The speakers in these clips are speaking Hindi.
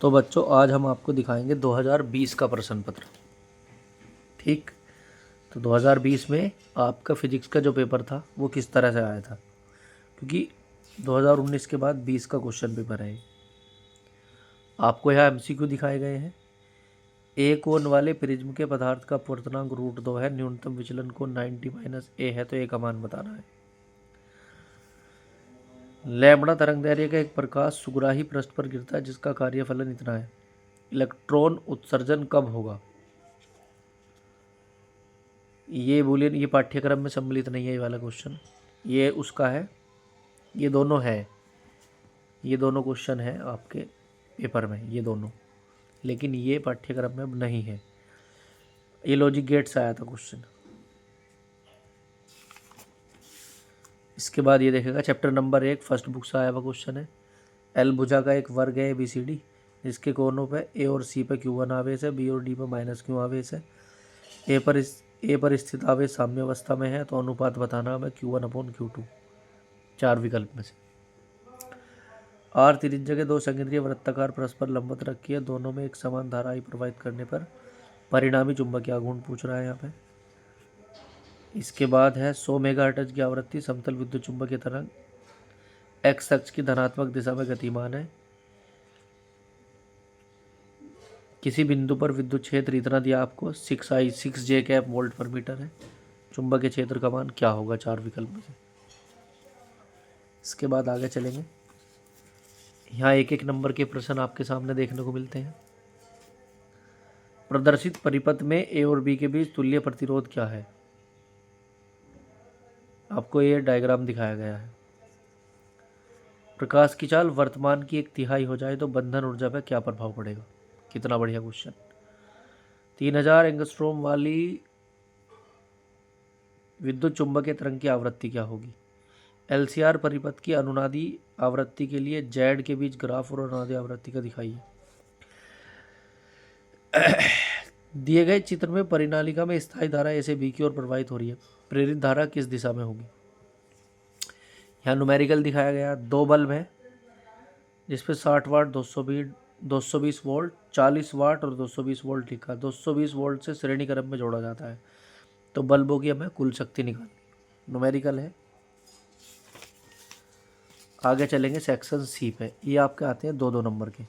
तो बच्चों आज हम आपको दिखाएंगे 2020 का प्रश्न पत्र। ठीक, तो 2020 में आपका फिजिक्स का जो पेपर था वो किस तरह से आया था, क्योंकि 2019 के बाद 20 का क्वेश्चन पेपर है। आपको यहाँ एमसीक्यू दिखाए गए हैं। एक कोण वाले प्रिज्म के पदार्थ का अपवर्तनांक √2 है, न्यूनतम विचलन को 90 - a है, तो ए का मान बताना है। लैम्बडा तरंगदैर्घ्य का एक प्रकाश सुग्राही पृष्ठ पर गिरता है जिसका कार्यफलन इतना है। इलेक्ट्रॉन उत्सर्जन कब होगा? ये बूलियन, ये पाठ्यक्रम में सम्मिलित नहीं है ये वाला क्वेश्चन, ये उसका है, ये दोनों है, ये दोनों क्वेश्चन है आपके पेपर में, ये दोनों, लेकिन ये पाठ्यक्रम में अब नहीं है। ये लॉजिक गेट से आया था क्वेश्चन। इसके बाद ये देखेगा चैप्टर नंबर 1 फर्स्ट बुक से आया हुआ क्वेश्चन है। एल भुजा का एक वर्ग है ABCD, जिसके कोनों पे A और C पे Q1 आवेश है, B और D पे -Q आवेश है। ए पर स्थित आवेश साम्यावस्था में है, तो अनुपात बताना हमें Q1/Q2। 4 विकल्प में से R त्रिज्या के 2 संकेंद्रीय वृत्ताकार परस्पर लंबवत रखी है, दोनों में एक समान धारा I प्रवाहित करने पर परिणामी चुंबकीय आघूर्ण पूछ रहा है यहाँ पे। इसके बाद है 100 मेगाहर्ट्ज की आवृत्ति समतल विद्युत चुंबकीय तरंग x अक्ष की धनात्मक दिशा में गतिमान है। किसी बिंदु पर विद्युत क्षेत्र इतना दिया आपको 6 J वोल्ट पर मीटर है, चुंबकीय क्षेत्र का मान क्या होगा? 4 विकल्प में से। इसके बाद आगे चलेंगे। यहाँ एक एक नंबर के प्रश्न आपके सामने देखने को मिलते हैं। प्रदर्शित परिपथ में A और B के बीच तुल्य प्रतिरोध क्या है? आपको ये डायग्राम दिखाया गया है। प्रकाश की चाल वर्तमान की 1/3 हो जाए तो बंधन ऊर्जा पर क्या प्रभाव पड़ेगा? कितना बढ़िया क्वेश्चन। 3000 एंगस्ट्रॉम वाली विद्युत चुंबकीय तरंग की आवृत्ति क्या होगी? LCR परिपथ की अनुनादी आवृत्ति के लिए जेड के बीच ग्राफ और अनुनादी आवृत्ति का दिखाइए। दिए गए चित्र में परिनालिका में स्थायी धारा ऐसे B की ओर प्रवाहित हो रही है, प्रेरित धारा किस दिशा में होगी? यहाँ न्यूमेरिकल दिखाया गया। 2 बल्ब है जिसपे 60 वाट, 220 वोल्ट, 40 वाट और 220 वोल्ट लिखा। 220 वोल्ट से श्रेणी क्रम में जोड़ा जाता है, तो बल्बों की हमें कुल शक्ति निकालनी। न्यूमेरिकल है। आगे चलेंगे सेक्शन C पे। ये आपके आते हैं 2-2 नंबर के,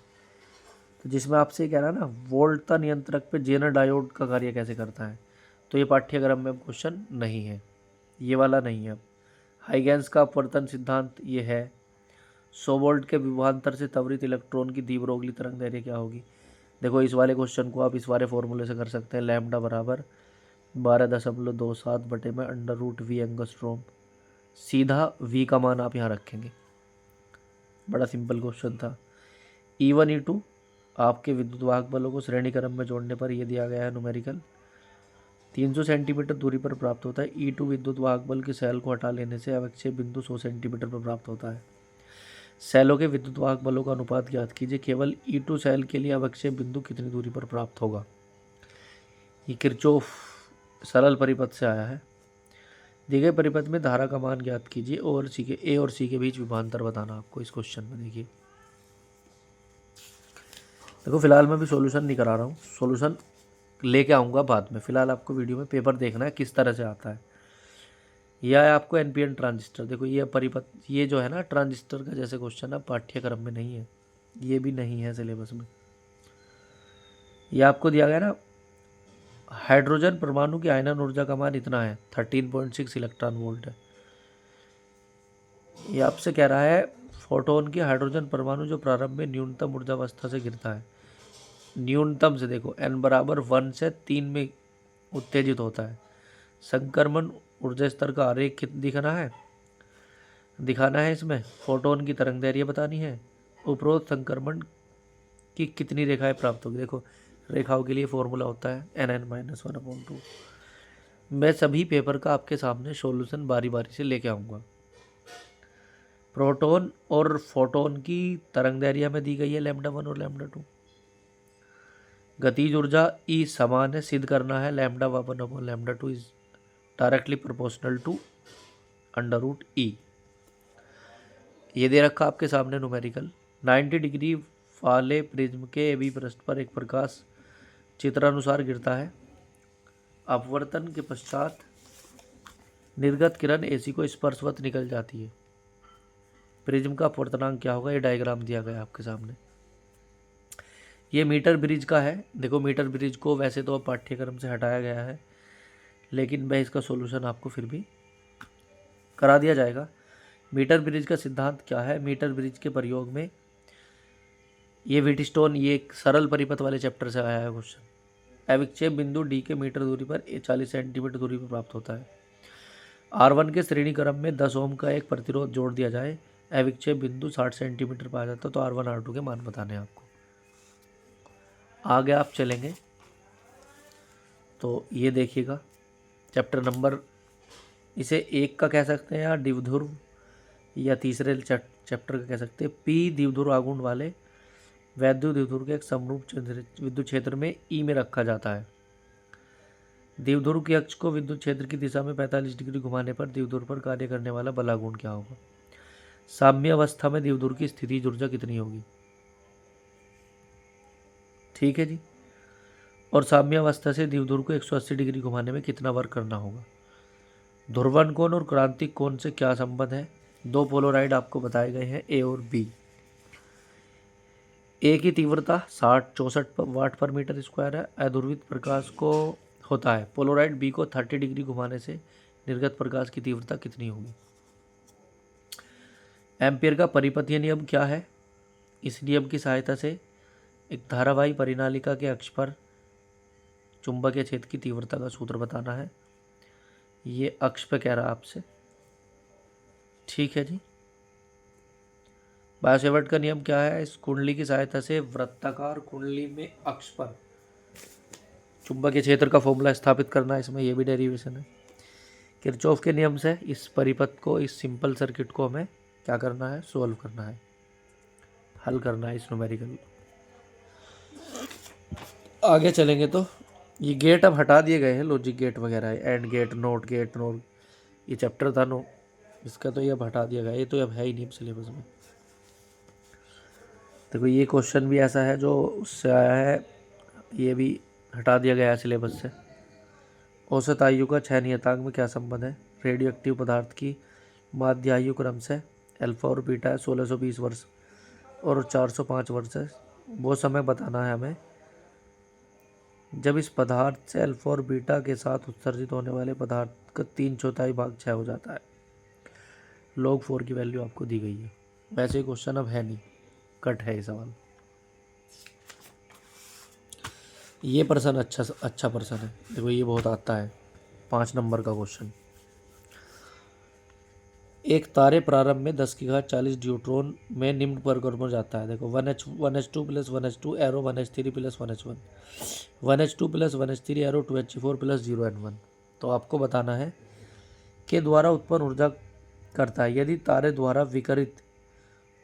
तो जिसमें आपसे कह रहा है ना वोल्टता नियंत्रक पे जेनर डायोड का कार्य कैसे करता है, तो ये पाठ्यक्रम में क्वेश्चन नहीं है, ये वाला नहीं है। हाइगेंस का अपवर्तन सिद्धांत ये है। 100 वोल्ट के विभवांतर से त्वरित इलेक्ट्रॉन की दीर्घवृत्तीय तरंग दैर्घ्य क्या होगी? देखो इस वाले क्वेश्चन को आप इस वाले फॉर्मूले से कर सकते हैं। लैम्बडा बराबर 12.27/√V एंगस्ट्रॉम। सीधा V का मान आप यहाँ रखेंगे। बड़ा सिंपल क्वेश्चन था। E1 E2 आपके विद्युत वाहक बलों को श्रेणी क्रम में जोड़ने पर यह दिया गया है न्यूमेरिकल। 300 सेंटीमीटर दूरी पर प्राप्त होता है। E2 विद्युत वाहक बल की सेल को हटा लेने से अवक्षेप बिंदु 100 सेंटीमीटर पर प्राप्त होता है। सेलों के विद्युत वाहक बलों का अनुपात ज्ञात कीजिए। केवल E2 सेल के लिए अवक्षेप बिंदु कितनी दूरी पर प्राप्त होगा? ये किरचॉफ सरल परिपथ से आया है। दिए गए परिपथ में धारा का मान ज्ञात कीजिए और A और C के बीच विभवांतर बताना आपको इस क्वेश्चन में। देखिए देखो फिलहाल मैं भी सॉल्यूशन नहीं करा रहा हूँ, सॉल्यूशन लेके आऊँगा बाद में। फिलहाल आपको वीडियो में पेपर देखना है किस तरह से आता है। यह है आपको NPN ट्रांजिस्टर। देखो ये परिपथ, ये जो है ना ट्रांजिस्टर का जैसे क्वेश्चन है पाठ्यक्रम में नहीं है, ये भी नहीं है सिलेबस में। ये आपको दिया गया ना हाइड्रोजन परमाणु की आयनन ऊर्जा का मान इतना है, 13.6 इलेक्ट्रॉन वोल्ट है। ये आपसे कह रहा है फोटोन की हाइड्रोजन परमाणु जो प्रारंभ में न्यूनतम ऊर्जा अवस्था से गिरता है, न्यूनतम से देखो n बराबर 1 से 3 में उत्तेजित होता है। संक्रमण ऊर्जा स्तर का आरेख दिखाना है इसमें। फोटोन की तरंग दैर्घ्य बतानी है। उपरोक्त संक्रमण की कितनी रेखाएं प्राप्त होगी? देखो रेखाओं के लिए फॉर्मूला होता है nn-1/2। मैं सभी पेपर का आपके सामने सॉल्यूशन बारी बारी से लेके आऊँगा। प्रोटॉन और फोटोन की तरंग दैर्घ्य में दी गई है λ1 और λ2। गतिज ऊर्जा E समान है, सिद्ध करना है λ1/λ2 is directly proportional to √E। ये दे रखा आपके सामने न्यूमेरिकल। 90 डिग्री वाले प्रिज्म के AB पृष्ठ पर एक प्रकाश चित्रानुसार गिरता है। अपवर्तन के पश्चात निर्गत किरण AC को स्पर्शवत निकल जाती है। प्रिज्म का अपवर्तनांक क्या होगा, ये डायग्राम दिया गया है आपके सामने। ये मीटर ब्रिज का है। देखो मीटर ब्रिज को वैसे तो पाठ्यक्रम से हटाया गया है, लेकिन मैं इसका सॉल्यूशन आपको फिर भी करा दिया जाएगा। मीटर ब्रिज का सिद्धांत क्या है, मीटर ब्रिज के प्रयोग में ये व्हीटस्टोन, ये एक सरल परिपथ वाले चैप्टर से आया है क्वेश्चन। अविक्षेप बिंदु डी के मीटर दूरी पर 40 सेंटीमीटर दूरी पर प्राप्त होता है। R1 के श्रेणी क्रम में 10 ओम का एक प्रतिरोध जोड़ दिया जाए, अविक्षेप बिंदु 60 सेंटीमीटर पाया जाता है। तो R1 R2 के मान बताने हैं आपको। आगे आप चलेंगे तो ये देखिएगा चैप्टर नंबर, इसे 1 का कह सकते हैं या द्विध्रुव, या तीसरे चैप्टर का कह सकते हैं। P द्विध्रुव आघूर्ण वाले वैद्युत द्विध्रुव के एक समरूप विद्युत क्षेत्र में E में रखा जाता है। द्विध्रुव के अक्ष को विद्युत क्षेत्र की दिशा में 45 डिग्री घुमाने पर द्विध्रुव पर कार्य करने वाला बलाघूर्ण क्या होगा। साम्य अवस्था में द्विध्रुव की स्थितिज ऊर्जा कितनी होगी। ठीक है जी। और साम्य अवस्था से द्विध्रुव को 180 डिग्री घुमाने में कितना वर्क करना होगा। ध्रुवण कोण और क्रांतिक कोण से क्या संबंध है। दो पोलोराइड आपको बताए गए हैं, A और B। A की तीव्रता 64 वाट पर मीटर स्क्वायर है। अध्रुवित प्रकाश को होता है। पोलोराइड B को 30 डिग्री घुमाने से निर्गत प्रकाश की तीव्रता कितनी होगी। एम्पियर का परिपथीय नियम क्या है। इस नियम की सहायता से एक धारावाही परिनालिका के अक्ष पर चुंबकीय क्षेत्र की तीव्रता का सूत्र बताना है। ये अक्ष पे कह रहा है आपसे। ठीक है जी। बायोसेवर्ट का नियम क्या है। इस कुंडली की सहायता से वृत्ताकार कुंडली में अक्ष पर चुंबकीय क्षेत्र का फॉर्मूला स्थापित करना है। इसमें यह भी डेरिवेशन है। किरचॉफ के नियम से इस परिपथ को, इस सिंपल सर्किट को हमें क्या करना है, सोल्व करना है, हल करना है इस न्यूमेरिकल। आगे चलेंगे तो ये गेट अब हटा दिए गए हैं, लॉजिक गेट वगैरह, and gate, not gate, not, ये चैप्टर था नो, इसका तो ये अब हटा दिया गया, ये तो अब है ही नहीं सिलेबस में। देखो ये क्वेश्चन भी ऐसा है जो उससे आया है, ये भी हटा दिया गया है सिलेबस से। औसत आयु का 6 नियतांक में क्या संबंध है। रेडियो एक्टिव पदार्थ की माध्य आयु क्रम से अल्फा और बीटा है 1620 वर्ष और 405 वर्ष है। वो समय बताना है हमें जब इस पदार्थ से अल्फा और बीटा के साथ उत्सर्जित होने वाले पदार्थ का 3/4 भाग क्षय हो जाता है। log 4 की वैल्यू आपको दी गई है। वैसे क्वेश्चन अब है नहीं, कट है ये सवाल। ये पर्सन अच्छा पर्सन है। देखो ये बहुत आता है, 5 नंबर का क्वेश्चन। एक तारे प्रारंभ में 10 की घात 40 न्यूट्रॉन में निम्न परिक्रम जाता है। देखो 1h2 plus 1h2 arrow 1h3 plus 1h1, 1h2 plus 1h3 arrow 2h4 plus 0n1। तो आपको बताना है के द्वारा उत्पन्न ऊर्जा करता है। यदि तारे द्वारा विकिरित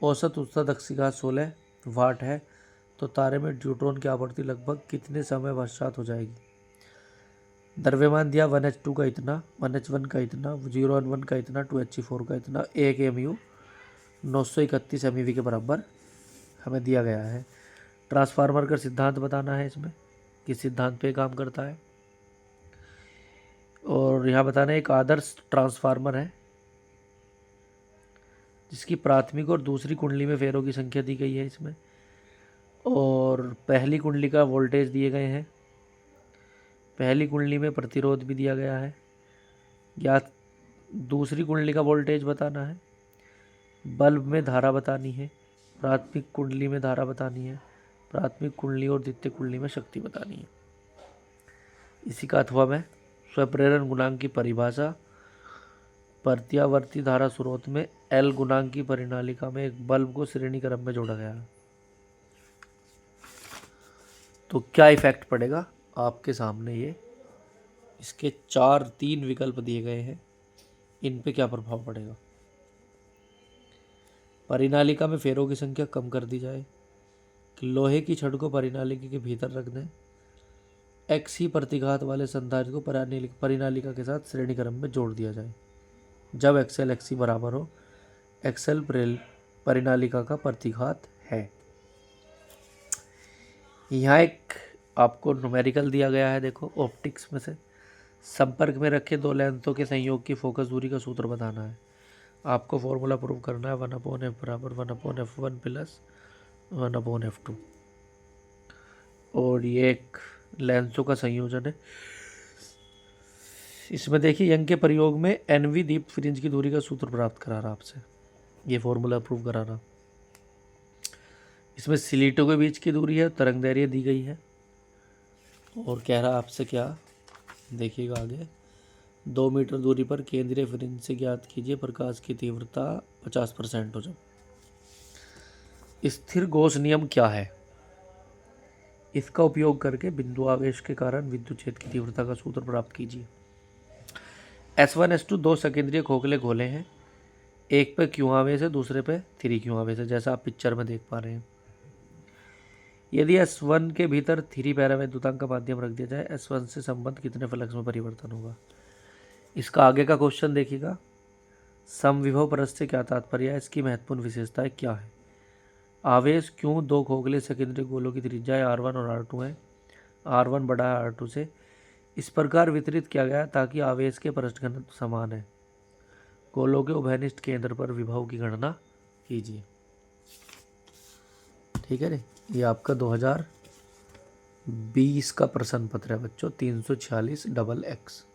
औसत ऊर्जा 10 की घात 16 वाट है तो तारे में न्यूट्रॉन की आपूर्ति लगभग कितने समय पश्चात हो जाएगी। द्रव्यमान दिया 1h2 का इतना, 1h1 का इतना, 0n1 का इतना, 2h4 का इतना, 1 mu 931 MeV के बराबर हमें दिया गया है। ट्रांसफार्मर का सिद्धांत बताना है इसमें, किस सिद्धांत पे काम करता है। और यहाँ बताना है एक आदर्श ट्रांसफार्मर है जिसकी प्राथमिक और दूसरी कुंडली में फेरों की संख्या दी गई है इसमें, और पहली कुंडली का वोल्टेज दिए गए हैं, पहली कुंडली में प्रतिरोध भी दिया गया है, या दूसरी कुंडली का वोल्टेज बताना है, बल्ब में धारा बतानी है, प्राथमिक कुंडली में धारा बतानी है, प्राथमिक कुंडली और द्वितीय कुंडली में शक्ति बतानी है। इसी का अथवा में स्वप्रेरण गुणांक की परिभाषा, प्रत्यावर्ती धारा स्रोत में L गुणांक की परिनालिका में एक बल्ब को श्रेणी क्रम में जोड़ा गया है। तो क्या इफेक्ट पड़ेगा आपके सामने, ये इसके 3 विकल्प दिए गए हैं, इन पे क्या प्रभाव पड़ेगा। परिनालिका में फेरों की संख्या कम कर दी जाए, कि लोहे की छड़ को परिनालिका के भीतर रख दें, x ही प्रतिघात वाले संधारित्र को परिनालिका के साथ श्रेणी क्रम में जोड़ दिया जाए जब XL XC बराबर हो। XL परिनालिका का प्रतिघात है। यहाँ एक आपको न्यूमेरिकल दिया गया है, देखो ऑप्टिक्स में से संपर्क में रखे दो लेंसों के संयोग की फोकस दूरी का सूत्र बताना है। आपको फॉर्मूला प्रूव करना है 1/f बराबर 1/f1 प्लस 1/f2। और ये एक लेंसों का संयोजन है। इसमें देखिए यंग के प्रयोग में एनवी दीप्त फ्रिंज की दूरी का सूत्र प्राप्त करा रहा आपसे, ये फॉर्मूला प्रूव करा रहा। इसमें सिलीटों के बीच की दूरी है, तरंग दैर्घ्य दी गई है और कह रहा आपसे क्या, देखिएगा आगे, 2 मीटर दूरी पर केंद्रीय फ्रिंज से ज्ञात कीजिए प्रकाश की तीव्रता 50% हो। जब स्थिर गॉस नियम क्या है, इसका उपयोग करके बिंदु आवेश के कारण विद्युत क्षेत्र की तीव्रता का सूत्र प्राप्त कीजिए। S1 S2 दो सकेंद्रीय खोखले गोले हैं, एक पे Q आवेश है, दूसरे पे 3Q आवेश है, जैसा आप पिक्चर में देख पा रहे हैं। यदि S1 के भीतर 3 पैरावैद्युतांक का माध्यम रख दिया जाए, S1 से संबंध कितने फ्लक्स में परिवर्तन होगा। इसका आगे का क्वेश्चन देखिएगा, समविभव परस्थ से क्या तात्पर्य है, इसकी महत्वपूर्ण विशेषताएं क्या है, आवेश क्यों दो खोखले सेकेंडरी गोलों की त्रिज्या R1 और R2 है, R1 बड़ा है R2 से, इस प्रकार वितरित किया गया ताकि आवेश के पृष्ठ घनत्व समान है, गोलों के उभयनिष्ठ केंद्र पर विभव की गणना कीजिए। ठीक है रे, ये आपका 2020 का प्रश्न पत्र है बच्चों, 346XX।